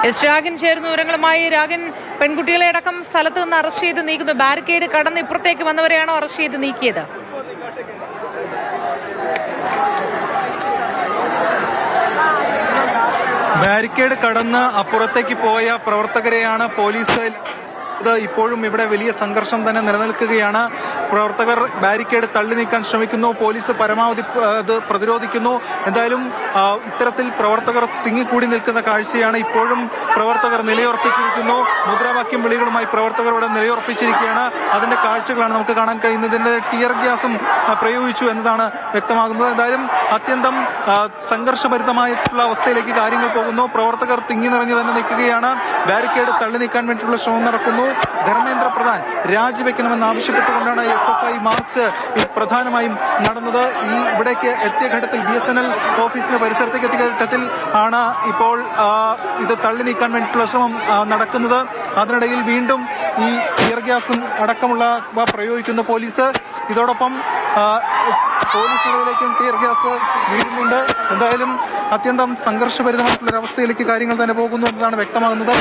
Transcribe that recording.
S രാഗിൻ ചേർന്ന വിവരങ്ങളുമായി. രാഗിൻ, പെൺകുട്ടികളെ അടക്കം സ്ഥലത്ത് നിന്ന് അറസ്റ്റ് ചെയ്ത് നീക്കുന്നു. ബാരിക്കേഡ് കടന്ന് ഇപ്പുറത്തേക്ക് വന്നവരെയാണോ അറസ്റ്റ് ചെയ്ത് നീക്കിയത്? ബാരിക്കേഡ് കടന്ന് അപ്പുറത്തേക്ക് പോയ പ്രവർത്തകരെയാണ് പോലീസ്. ഇപ്പോഴും ഇവിടെ വലിയ സംഘർഷം തന്നെ നിലനിൽക്കുകയാണ്. പ്രവർത്തകർ ബാരിക്കേഡ് തള്ളി നീക്കാൻ ശ്രമിക്കുന്നു, പോലീസ് പരമാവധി അത് പ്രതിരോധിക്കുന്നു. എന്തായാലും ഇത്തരത്തിൽ പ്രവർത്തകർ തിങ്ങിക്കൂടി നിൽക്കുന്ന കാഴ്ചയാണ്. ഇപ്പോഴും പ്രവർത്തകർ നിലയുറപ്പിച്ചിരിക്കുന്നു. മുദ്രാവാക്യം വിളികളുമായി പ്രവർത്തകർ ഇവിടെ നിലയുറപ്പിച്ചിരിക്കുകയാണ്. അതിന്റെ കാഴ്ചകളാണ് നമുക്ക് കാണാൻ കഴിയുന്നത്. ഇതിന്റെ ടിയർ ഗ്യാസും പ്രയോഗിച്ചു എന്നതാണ് വ്യക്തമാകുന്നത്. എന്തായാലും അത്യന്തം സംഘർഷഭരിതമായിട്ടുള്ള അവസ്ഥയിലേക്ക് കാര്യങ്ങൾ പോകുന്നു. പ്രവർത്തകർ തിങ്ങി നിറഞ്ഞു തന്നെ നിൽക്കുകയാണ്. ബാരിക്കേഡ് തള്ളി നീക്കാൻ വേണ്ടിയിട്ടുള്ള ശ്രമം നടക്കുന്നു. ധർമ്മേന്ദ്ര പ്രധാൻ രാജിവെക്കണമെന്ന് ആവശ്യപ്പെട്ടുകൊണ്ടാണ് SFI മാർച്ച് പ്രധാനമായും നടന്നത്. ഇവിടേക്ക് എത്തിയ ഘട്ടത്തിൽ BSNL ഓഫീസിന് പരിസരത്തേക്ക് എത്തിയ ഘട്ടത്തിൽ ആണ് ഇപ്പോൾ ഇത് തള്ളി നീക്കാൻ വേണ്ടിയിട്ടുള്ള ശ്രമം നടക്കുന്നത്. അതിനിടയിൽ വീണ്ടും ഈ ടിയർ ഗ്യാസും അടക്കമുള്ളവ പ്രയോഗിക്കുന്ന പോലീസ്. ഇതോടൊപ്പം പോലീസിലേക്കും ടിയർ ഗ്യാസ് വീഴുന്നുണ്ട്. എന്തായാലും അത്യന്തം സംഘർഷഭരിതമായിട്ടുള്ള ഒരവസ്ഥയിലേക്ക് കാര്യങ്ങൾ തന്നെ പോകുന്നു എന്നതാണ് വ്യക്തമാകുന്നത്.